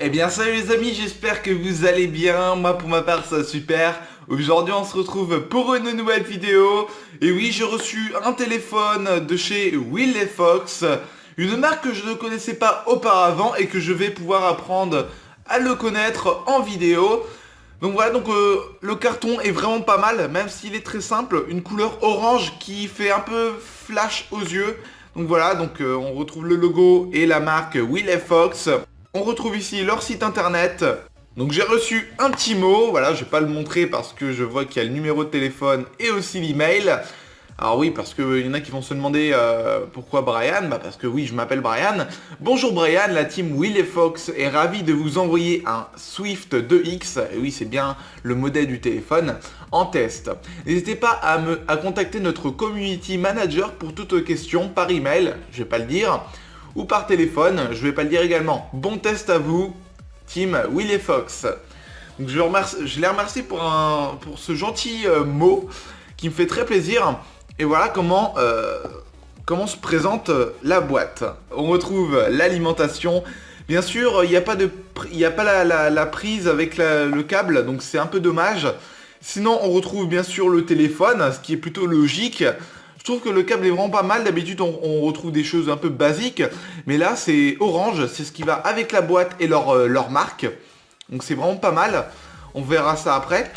Eh bien salut les amis, j'espère que vous allez bien, moi pour ma part ça va super. Aujourd'hui on se retrouve pour une nouvelle vidéo. Et oui, j'ai reçu un téléphone de chez Will et Fox, une marque que je ne connaissais pas auparavant et que je vais pouvoir apprendre à le connaître en vidéo. Donc voilà, le carton est vraiment pas mal, même s'il est très simple, une couleur orange qui fait un peu flash aux yeux. Donc voilà, on retrouve le logo et la marque Will et Fox. On retrouve ici leur site internet. Donc j'ai reçu un petit mot, voilà, je vais pas le montrer parce que je vois qu'il y a le numéro de téléphone et aussi l'email. Alors oui, parce qu'il y en a qui vont se demander pourquoi Brian, bah parce que oui, je m'appelle Brian. Bonjour Brian, la team Will et Fox est ravie de vous envoyer un Swift 2X, et oui c'est bien le modèle du téléphone, en test. N'hésitez pas à contacter notre community manager pour toute question par email, je vais pas le dire, ou par téléphone, je vais pas le dire également. Bon test à vous, team Will et Fox. Donc je les remercie pour ce gentil mot qui me fait très plaisir. Et voilà comment se présente la boîte. On retrouve l'alimentation. Bien sûr, il n'y a pas la prise avec le câble, donc c'est un peu dommage. Sinon, on retrouve bien sûr le téléphone, ce qui est plutôt logique. Je trouve que le câble est vraiment pas mal. D'habitude, on retrouve des choses un peu basiques. Mais là, c'est orange. C'est ce qui va avec la boîte et leur marque. Donc c'est vraiment pas mal. On verra ça après.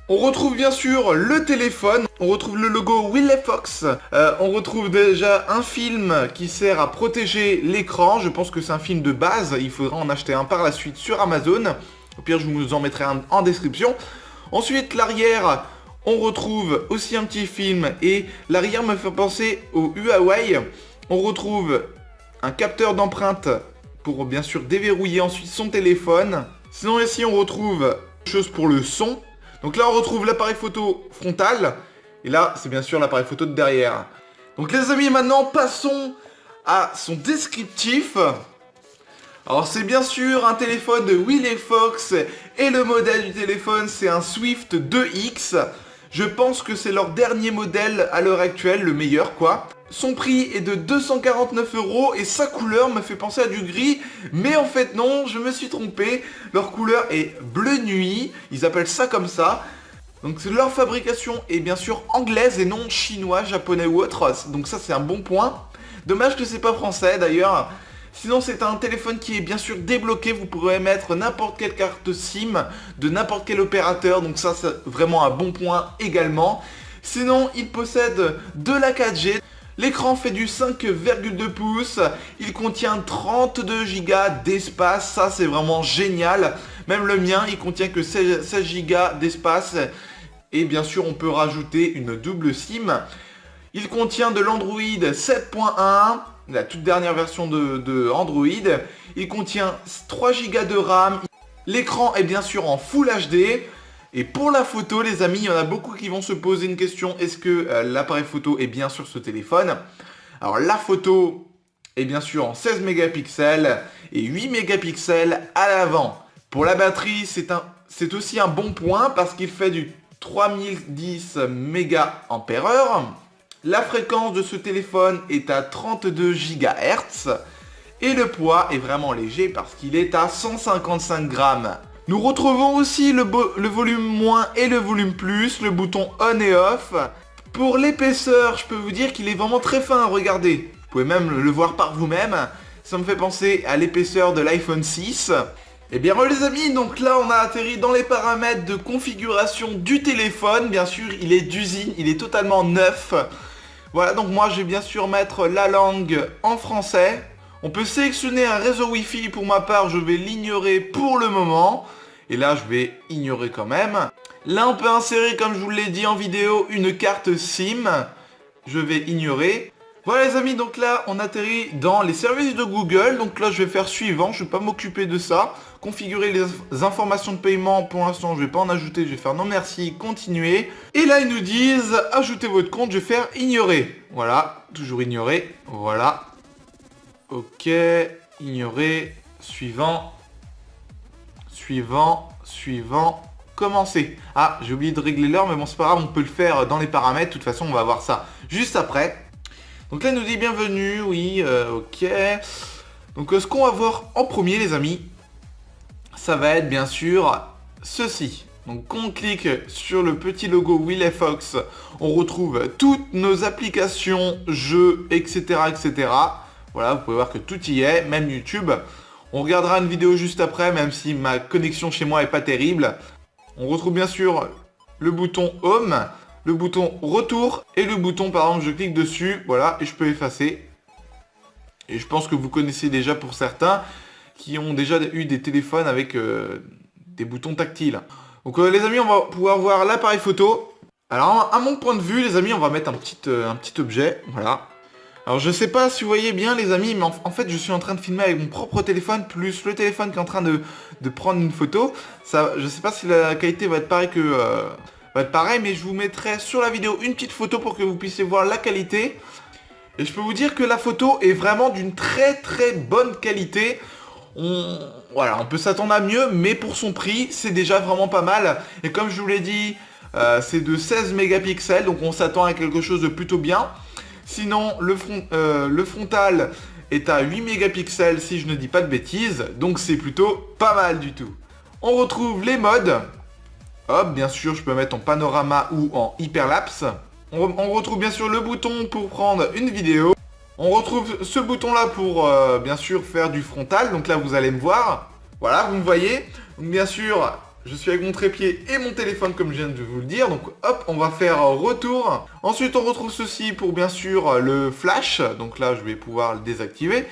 On retrouve bien sûr le téléphone, on retrouve le logo Will et Fox, on retrouve déjà un film qui sert à protéger l'écran, je pense que c'est un film de base, il faudra en acheter un par la suite sur Amazon, au pire je vous en mettrai un en description. Ensuite l'arrière, on retrouve aussi un petit film et l'arrière me fait penser au Huawei, on retrouve un capteur d'empreinte pour bien sûr déverrouiller ensuite son téléphone. Sinon ici on retrouve quelque chose pour le son. Donc là on retrouve l'appareil photo frontal, et là c'est bien sûr l'appareil photo de derrière. Donc les amis, maintenant passons à son descriptif. Alors c'est bien sûr un téléphone de Will et Fox, et le modèle du téléphone c'est un Swift 2X. Je pense que c'est leur dernier modèle à l'heure actuelle, le meilleur quoi. Son prix est de 249 € et sa couleur me fait penser à du gris, mais en fait non, je me suis trompé. Leur couleur est bleu nuit, ils appellent ça comme ça. Donc leur fabrication est bien sûr anglaise et non chinois, japonais ou autre, donc ça c'est un bon point. Dommage que c'est pas français d'ailleurs. Sinon c'est un téléphone qui est bien sûr débloqué, vous pourrez mettre n'importe quelle carte SIM de n'importe quel opérateur, donc ça c'est vraiment un bon point également. Sinon il possède de la 4G. L'écran fait du 5,2 pouces, il contient 32 Go d'espace, ça c'est vraiment génial. Même le mien, il contient que 16 Go d'espace. Et bien sûr, on peut rajouter une double SIM. Il contient de l'Android 7.1, la toute dernière version de Android. Il contient 3 Go de RAM. L'écran est bien sûr en Full HD. Et pour la photo, les amis, il y en a beaucoup qui vont se poser une question. Est-ce que l'appareil photo est bien sur ce téléphone? Alors la photo est bien sûr en 16 mégapixels et 8 mégapixels à l'avant. Pour la batterie, c'est aussi un bon point parce qu'il fait du 3010 mAh. La fréquence de ce téléphone est à 32 GHz. Et le poids est vraiment léger parce qu'il est à 155 grammes. Nous retrouvons aussi le volume moins et le volume plus, le bouton on et off. Pour l'épaisseur, je peux vous dire qu'il est vraiment très fin, regardez. Vous pouvez même le voir par vous-même. Ça me fait penser à l'épaisseur de l'iPhone 6. Et bien les amis, donc là on a atterri dans les paramètres de configuration du téléphone. Bien sûr, il est d'usine, il est totalement neuf. Voilà, donc moi je vais bien sûr mettre la langue en français. On peut sélectionner un réseau Wi-Fi, pour ma part je vais l'ignorer pour le moment. Et là je vais ignorer quand même. Là on peut insérer, comme je vous l'ai dit en vidéo, une carte SIM. Je vais ignorer. Voilà les amis, donc là on atterrit dans les services de Google. Donc là je vais faire suivant, je ne vais pas m'occuper de ça. Configurer les informations de paiement, pour l'instant je ne vais pas en ajouter, je vais faire non merci, continuer. Et là ils nous disent ajouter votre compte, je vais faire ignorer. Voilà, toujours ignorer, voilà. Ok, ignorer, suivant, commencer. Ah, j'ai oublié de régler l'heure, mais bon, c'est pas grave, on peut le faire dans les paramètres. De toute façon, on va voir ça juste après. Donc là, il nous dit bienvenue, oui, ok. Donc, ce qu'on va voir en premier, les amis, ça va être bien sûr ceci. Donc quand on clique sur le petit logo WillFox, on retrouve toutes nos applications, jeux, etc. etc. Voilà, vous pouvez voir que tout y est, même YouTube. On regardera une vidéo juste après, même si ma connexion chez moi est pas terrible. On retrouve bien sûr le bouton Home, le bouton Retour et le bouton, par exemple, je clique dessus, voilà, et je peux effacer. Et je pense que vous connaissez déjà pour certains qui ont déjà eu des téléphones avec des boutons tactiles. Donc les amis, on va pouvoir voir l'appareil photo. Alors à mon point de vue, les amis, on va mettre un petit objet, voilà. Alors je sais pas si vous voyez bien les amis, mais en fait je suis en train de filmer avec mon propre téléphone, plus le téléphone qui est en train de prendre une photo. Ça, je sais pas si la qualité va être pareille mais je vous mettrai sur la vidéo une petite photo pour que vous puissiez voir la qualité. Et je peux vous dire que la photo est vraiment d'une très très bonne qualité. Voilà, on peut s'attendre à mieux, mais pour son prix, c'est déjà vraiment pas mal. Et comme je vous l'ai dit, c'est de 16 mégapixels, donc on s'attend à quelque chose de plutôt bien. Sinon, le frontal est à 8 mégapixels si je ne dis pas de bêtises, donc c'est plutôt pas mal du tout. On retrouve les modes. Hop, bien sûr, je peux mettre en panorama ou en hyperlapse. On retrouve bien sûr le bouton pour prendre une vidéo. On retrouve ce bouton-là pour, bien sûr, faire du frontal. Donc là, vous allez me voir. Voilà, vous me voyez. Donc bien sûr, je suis avec mon trépied et mon téléphone, comme je viens de vous le dire. Donc hop, on va faire retour. Ensuite, on retrouve ceci pour, bien sûr, le flash. Donc là, je vais pouvoir le désactiver.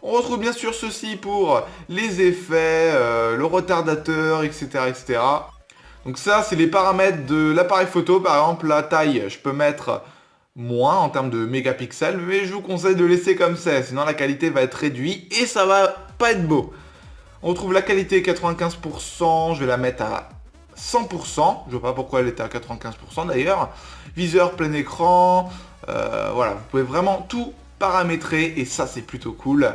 On retrouve bien sûr ceci pour les effets, le retardateur, etc., etc. Donc ça, c'est les paramètres de l'appareil photo. Par exemple, la taille, je peux mettre moins en termes de mégapixels, mais je vous conseille de laisser comme ça, sinon la qualité va être réduite et ça va pas être beau. On trouve la qualité 95%, je vais la mettre à 100%, je vois pas pourquoi elle était à 95% d'ailleurs. Viseur plein écran, voilà, vous pouvez vraiment tout paramétrer et ça c'est plutôt cool.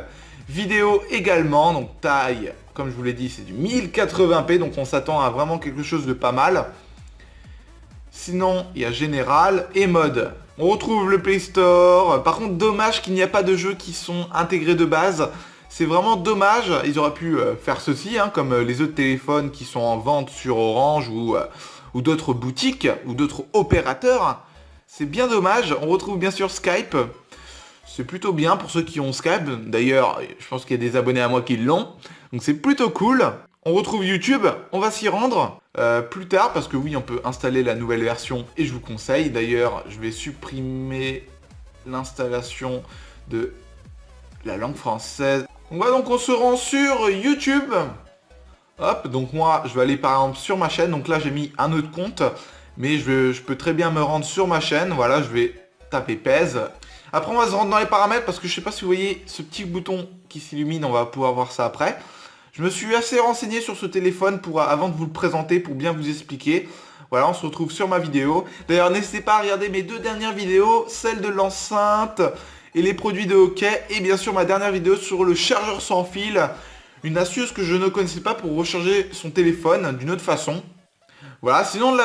Vidéo également, donc taille, comme je vous l'ai dit, c'est du 1080p, donc on s'attend à vraiment quelque chose de pas mal. Sinon, il y a général et mode. On retrouve le Play Store. Par contre, dommage qu'il n'y a pas de jeux qui sont intégrés de base. C'est vraiment dommage. Ils auraient pu faire ceci, hein, comme les autres téléphones qui sont en vente sur Orange ou d'autres boutiques ou d'autres opérateurs. C'est bien dommage. On retrouve bien sûr Skype. C'est plutôt bien pour ceux qui ont Skype. D'ailleurs, je pense qu'il y a des abonnés à moi qui l'ont. Donc c'est plutôt cool. On retrouve YouTube, on va s'y rendre plus tard parce que oui, on peut installer la nouvelle version et je vous conseille. D'ailleurs, je vais supprimer l'installation de la langue française. Donc on se rend sur YouTube. Hop, donc moi, je vais aller par exemple sur ma chaîne. Donc là, j'ai mis un autre compte, mais je peux très bien me rendre sur ma chaîne. Voilà, je vais taper pèse. Après, on va se rendre dans les paramètres parce que je sais pas si vous voyez ce petit bouton qui s'illumine. On va pouvoir voir ça après. Je me suis assez renseigné sur ce téléphone avant de vous le présenter, pour bien vous expliquer. Voilà, on se retrouve sur ma vidéo. D'ailleurs, n'hésitez pas à regarder mes deux dernières vidéos, celle de l'enceinte et les produits de hockey, et bien sûr ma dernière vidéo sur le chargeur sans fil, une astuce que je ne connaissais pas pour recharger son téléphone d'une autre façon. Voilà, sinon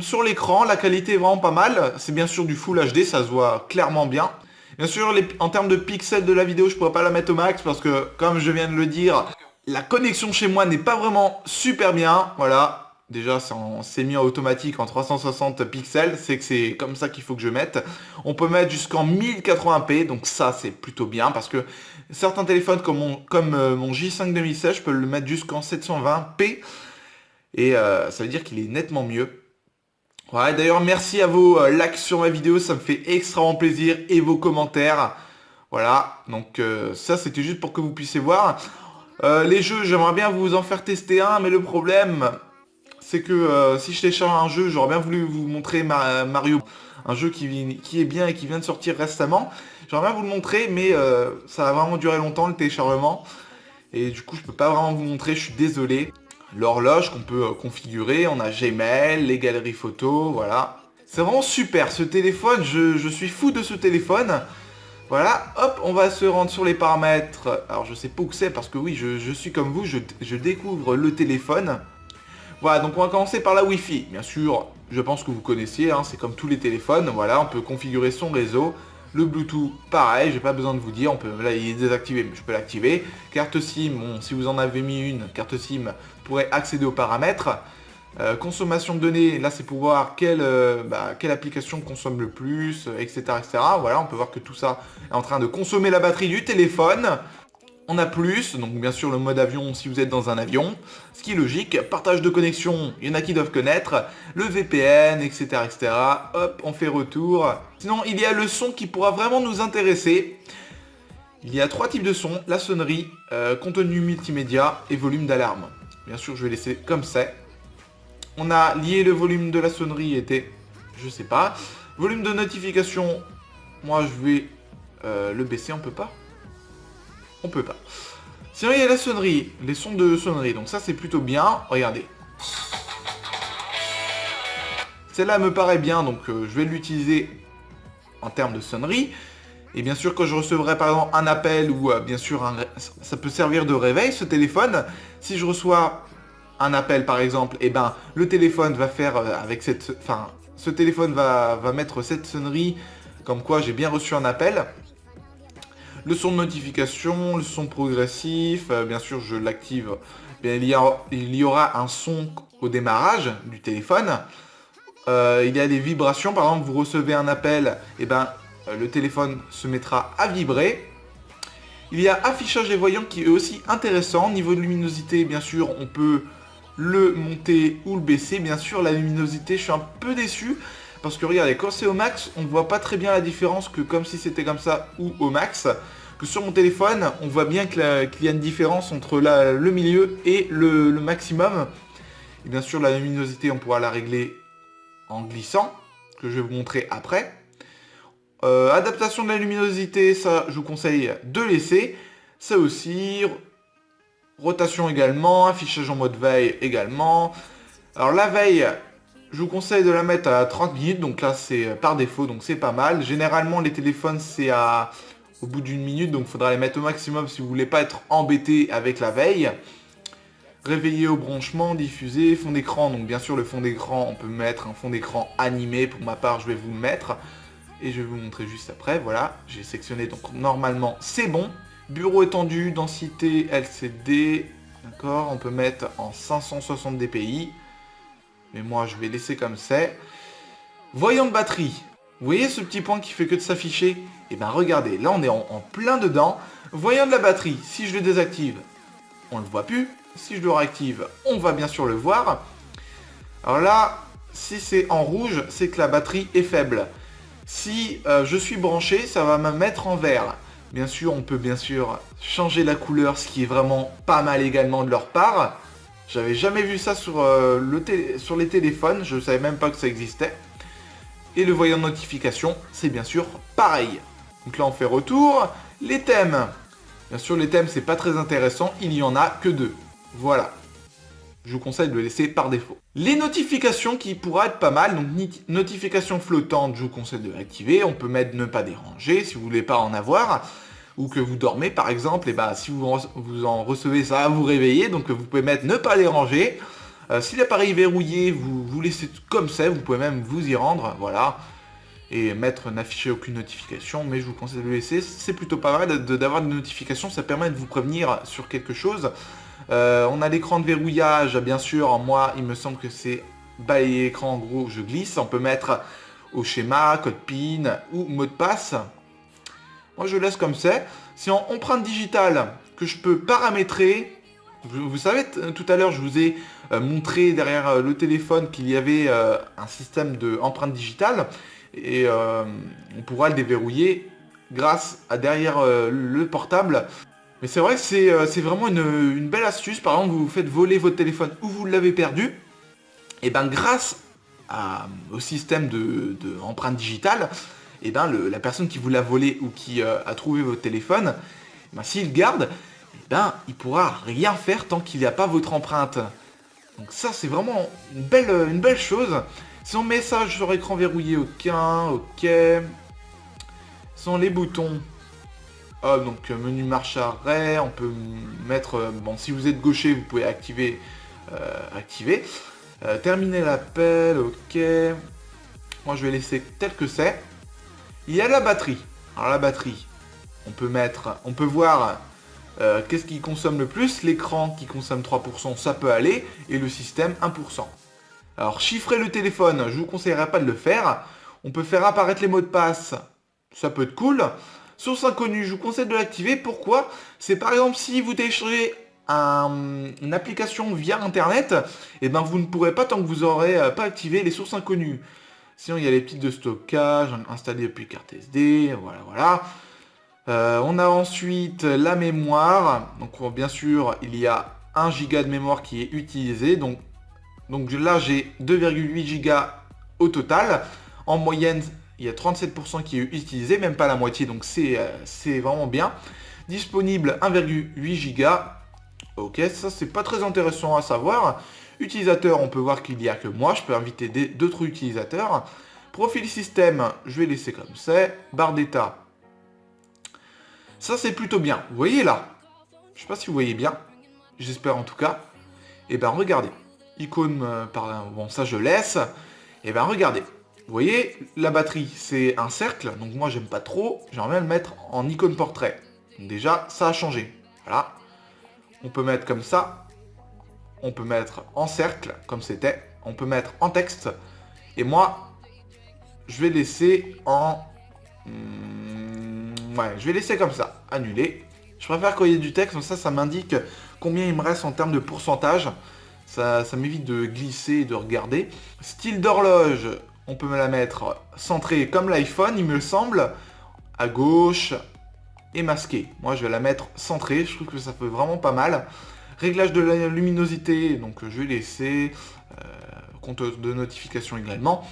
sur l'écran, la qualité est vraiment pas mal. C'est bien sûr du Full HD, ça se voit clairement bien. Bien sûr, en termes de pixels de la vidéo, je ne pourrais pas la mettre au max parce que, comme je viens de le dire, la connexion chez moi n'est pas vraiment super bien. Voilà, déjà c'est mis en automatique en 360 pixels, c'est que c'est comme ça qu'il faut que je mette. On peut mettre jusqu'en 1080p, donc ça c'est plutôt bien parce que certains téléphones comme mon J5 2016, je peux le mettre jusqu'en 720p et ça veut dire qu'il est nettement mieux. Voilà, d'ailleurs merci à vos likes sur ma vidéo, ça me fait extrêmement plaisir, et vos commentaires. Voilà, donc ça c'était juste pour que vous puissiez voir. Les jeux, j'aimerais bien vous en faire tester un, mais le problème, c'est que si je télécharge un jeu, j'aurais bien voulu vous montrer Mario, un jeu qui est bien et qui vient de sortir récemment. J'aimerais bien vous le montrer, mais ça va vraiment durer longtemps le téléchargement. Et du coup, je peux pas vraiment vous montrer, je suis désolé. L'horloge qu'on peut configurer, on a Gmail, les galeries photos, voilà. C'est vraiment super ce téléphone, je suis fou de ce téléphone. Voilà, hop, on va se rendre sur les paramètres. Alors je sais pas où c'est parce que oui, je suis comme vous, je découvre le téléphone. Voilà, donc on va commencer par la Wi-Fi. Bien sûr, je pense que vous connaissiez, hein, c'est comme tous les téléphones. Voilà, on peut configurer son réseau. Le Bluetooth, pareil, j'ai pas besoin de vous dire, là il est désactivé, mais je peux l'activer. Carte SIM, bon, si vous en avez mis une, carte SIM, vous pourrez accéder aux paramètres. Consommation de données, là c'est pour voir quelle application consomme le plus, etc., etc. Voilà, on peut voir que tout ça est en train de consommer la batterie du téléphone. On a plus, donc bien sûr le mode avion si vous êtes dans un avion, ce qui est logique, partage de connexion, il y en a qui doivent connaître, le VPN, etc., etc. Hop, on fait retour. Sinon, il y a le son qui pourra vraiment nous intéresser. Il y a 3 types de sons, la sonnerie, contenu multimédia et volume d'alarme. Bien sûr, je vais laisser comme ça. On a lié le volume de la sonnerie était, je sais pas. Volume de notification, moi je vais le baisser, on peut pas. On peut pas. Sinon, il y a la sonnerie, les sons de sonnerie. Donc ça, c'est plutôt bien. Regardez. Celle-là me paraît bien, donc je vais l'utiliser en termes de sonnerie. Et bien sûr, quand je recevrai par exemple un appel ou bien sûr, ça peut servir de réveil, ce téléphone. Si je reçois un appel par exemple, et ben le téléphone va faire avec cette... Enfin, ce téléphone va mettre cette sonnerie comme quoi j'ai bien reçu un appel. Le son de notification, le son progressif, bien sûr je l'active, il y aura un son au démarrage du téléphone. Il y a des vibrations, par exemple vous recevez un appel, et le téléphone se mettra à vibrer. Il y a affichage des voyants qui est aussi intéressant. Niveau de luminosité, bien sûr, on peut le monter ou le baisser. Bien sûr, la luminosité, je suis un peu déçu. Parce que regardez, quand c'est au max, on ne voit pas très bien la différence que comme si c'était comme ça ou au max. Que sur mon téléphone, on voit bien qu'il y a une différence entre le milieu et le maximum. Et bien sûr, la luminosité, on pourra la régler en glissant, que je vais vous montrer après. Adaptation de la luminosité, ça, je vous conseille de laisser. Ça aussi, rotation également, affichage en mode veille également. Alors la veille... Je vous conseille de la mettre à 30 minutes, donc là c'est par défaut, donc c'est pas mal. Généralement les téléphones c'est au bout d'une minute, donc il faudra les mettre au maximum si vous voulez pas être embêté avec la veille. Réveiller au branchement, diffuser, fond d'écran, donc bien sûr le fond d'écran, on peut mettre un fond d'écran animé, pour ma part je vais vous le mettre. Et je vais vous montrer juste après, voilà, j'ai sectionné, donc normalement c'est bon. Bureau étendu, densité LCD, d'accord, on peut mettre en 560 dpi. Mais moi, je vais laisser comme c'est. Voyant de batterie. Vous voyez ce petit point qui fait que de s'afficher? Et bien regardez, là on est en plein dedans. Voyant de la batterie, si je le désactive, on ne le voit plus. Si je le réactive, on va bien sûr le voir. Alors là, si c'est en rouge, c'est que la batterie est faible. Si je suis branché, ça va me mettre en vert. Bien sûr, on peut bien sûr changer la couleur, ce qui est vraiment pas mal également de leur part. J'avais jamais vu ça sur les téléphones, je ne savais même pas que ça existait. Et le voyant de notification, c'est bien sûr pareil. Donc là on fait retour. Les thèmes. Bien sûr les thèmes c'est pas très intéressant, il n'y en a que 2. Voilà. Je vous conseille de le laisser par défaut. Les notifications qui pourraient être pas mal, donc notifications flottantes, je vous conseille de l'activer. On peut mettre ne pas déranger si vous voulez pas en avoir. Ou que vous dormez par exemple, et si vous en recevez, ça va vous réveiller, donc vous pouvez mettre ne pas déranger. Si l'appareil est verrouillé, vous laissez comme ça, vous pouvez même vous y rendre, voilà. Et mettre n'afficher aucune notification, mais je vous conseille de le laisser, c'est plutôt pas mal d'avoir des notifications, ça permet de vous prévenir sur quelque chose. On a l'écran de verrouillage, bien sûr, moi il me semble que c'est balayer l'écran, en gros je glisse, on peut mettre au schéma, code PIN ou mot de passe. Moi je laisse comme c'est. C'est en empreinte digitale que je peux paramétrer. Vous savez, tout à l'heure je vous ai montré derrière le téléphone qu'il y avait un système d'empreinte digitale. Et on pourra le déverrouiller grâce à derrière le portable. Mais c'est vrai que c'est vraiment une belle astuce. Par exemple, vous faites voler votre téléphone ou vous l'avez perdu. Et grâce au système d'empreinte digitale, et la personne qui vous l'a volé ou qui a trouvé votre téléphone, s'il garde, il pourra rien faire tant qu'il n'y a pas votre empreinte. Donc ça c'est vraiment une belle chose. Si on met ça sur écran verrouillé, ok. Sans les boutons, donc menu marche arrêt, on peut mettre, si vous êtes gaucher vous pouvez activer, terminer l'appel, ok. Moi je vais laisser tel que c'est. Il y a la batterie. Alors la batterie, on peut voir qu'est-ce qui consomme le plus. L'écran qui consomme 3%, ça peut aller, et le système 1%. Alors chiffrer le téléphone, je vous conseillerais pas de le faire. On peut faire apparaître les mots de passe, ça peut être cool. Source inconnue, je vous conseille de l'activer. Pourquoi? C'est par exemple si vous téléchargez une application via internet, et ben vous ne pourrez pas tant que vous n'aurez pas activé les sources inconnues. Sinon il y a les petites de stockage installées depuis carte SD, voilà. On a ensuite la mémoire. Donc bien sûr il y a 1 Go de mémoire qui est utilisé. Donc là j'ai 2,8 Go au total. En moyenne il y a 37% qui est utilisé, même pas la moitié, donc c'est vraiment bien. Disponible 1,8 Go. Ok, ça c'est pas très intéressant à savoir. Utilisateur, on peut voir qu'il n'y a que moi, je peux inviter d'autres utilisateurs. Profil système, je vais laisser comme c'est. Barre d'état. Ça c'est plutôt bien. Vous voyez là? Je sais pas si vous voyez bien. J'espère en tout cas. Et ben regardez. Icône par là. Bon ça je laisse. Et ben regardez. Vous voyez, la batterie c'est un cercle. Donc moi j'aime pas trop. J'aimerais bien le mettre en icône portrait. Donc déjà ça a changé. Voilà. On peut mettre comme ça. On peut mettre en cercle, comme c'était. On peut mettre en texte. Et moi, je vais laisser en... ouais, je vais laisser comme ça. Annuler. Je préfère quand il y a du texte, comme ça m'indique combien il me reste en termes de pourcentage. Ça m'évite de glisser et de regarder. Style d'horloge, on peut me la mettre centrée comme l'iPhone, il me semble. À gauche... et masqué. Moi je vais la mettre centrée, je trouve que ça fait vraiment pas mal. Réglage de la luminosité, donc je vais laisser. Compte de notification également.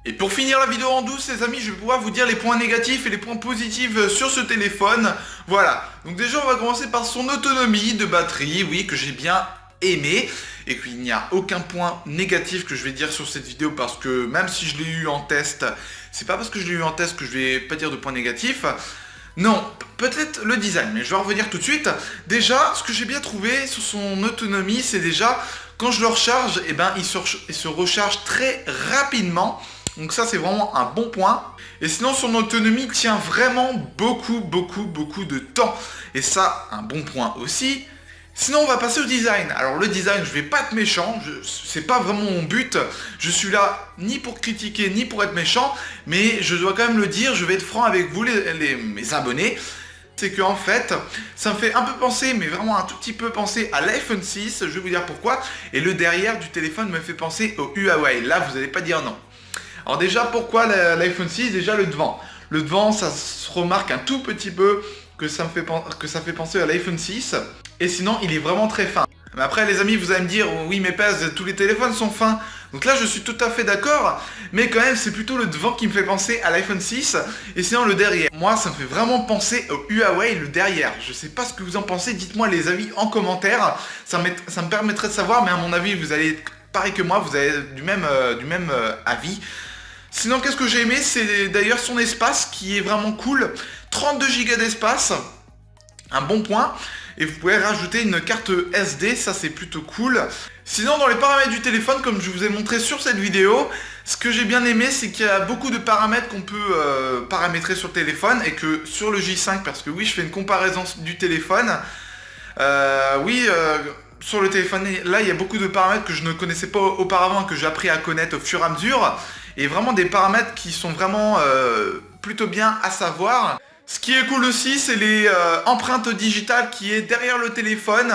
Et pour finir la vidéo en douce, les amis, je vais pouvoir vous dire les points négatifs et les points positifs sur ce téléphone. Voilà, donc déjà on va commencer par son autonomie de batterie, oui, que j'ai bien aimé. Et qu'il n'y a aucun point négatif que je vais dire sur cette vidéo, parce que même si je l'ai eu en test, c'est pas parce que je l'ai eu en test que je vais pas dire de points négatifs. Non, peut-être le design, mais je vais en revenir tout de suite. Déjà, ce que j'ai bien trouvé sur son autonomie, c'est déjà, quand je le recharge, eh ben, il se recharge très rapidement. Donc ça, c'est vraiment un bon point. Et sinon, son autonomie tient vraiment beaucoup de temps. Et ça, un bon point aussi. Sinon, on va passer au design. Alors le design, je vais pas être méchant, c'est pas vraiment mon but. Je suis là ni pour critiquer, ni pour être méchant, mais je dois quand même le dire, je vais être franc avec vous, mes abonnés. C'est que en fait, ça me fait un peu penser, mais vraiment un tout petit peu penser à l'iPhone 6, je vais vous dire pourquoi. Et le derrière du téléphone me fait penser au Huawei. Là, vous n'allez pas dire non. Alors déjà, pourquoi l'iPhone 6? Déjà le devant. Le devant, ça se remarque un tout petit peu que ça fait penser à l'iPhone 6. Et sinon, il est vraiment très fin. Mais après, les amis, vous allez me dire, oui, mais Pez, tous les téléphones sont fins. Donc là, je suis tout à fait d'accord. Mais quand même, c'est plutôt le devant qui me fait penser à l'iPhone 6. Et sinon, le derrière. Moi, ça me fait vraiment penser au Huawei, le derrière. Je sais pas ce que vous en pensez. Dites-moi les avis en commentaire. Ça me permettrait de savoir. Mais à mon avis, vous allez, pareil que moi, vous avez du même avis. Sinon, qu'est-ce que j'ai aimé? C'est d'ailleurs son espace qui est vraiment cool. 32 Go d'espace. Un bon point. Et vous pouvez rajouter une carte SD, ça c'est plutôt cool. Sinon dans les paramètres du téléphone, comme je vous ai montré sur cette vidéo, ce que j'ai bien aimé, c'est qu'il y a beaucoup de paramètres qu'on peut paramétrer sur le téléphone, et que sur le J5, parce que oui, je fais une comparaison du téléphone, sur le téléphone, là il y a beaucoup de paramètres que je ne connaissais pas auparavant, que j'ai appris à connaître au fur et à mesure, et vraiment des paramètres qui sont vraiment plutôt bien à savoir. Ce qui est cool aussi, c'est les empreintes digitales qui est derrière le téléphone.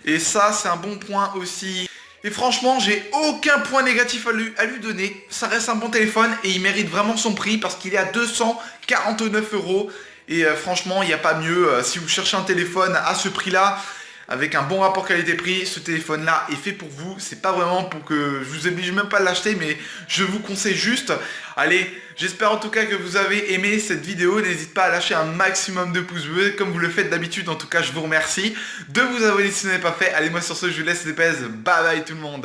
Et ça, c'est un bon point aussi. Et franchement, j'ai aucun point négatif à lui donner. Ça reste un bon téléphone et il mérite vraiment son prix parce qu'il est à 249 €. Et franchement, il n'y a pas mieux. Si vous cherchez un téléphone à ce prix-là, avec un bon rapport qualité-prix, ce téléphone-là est fait pour vous. C'est pas vraiment pour que je vous oblige même pas à l'acheter, mais je vous conseille juste. Allez, j'espère en tout cas que vous avez aimé cette vidéo. N'hésitez pas à lâcher un maximum de pouces bleus, comme vous le faites d'habitude. En tout cas, je vous remercie de vous abonner si ce n'est pas fait. Allez, moi sur ce, je vous laisse les pèses. Bye bye tout le monde.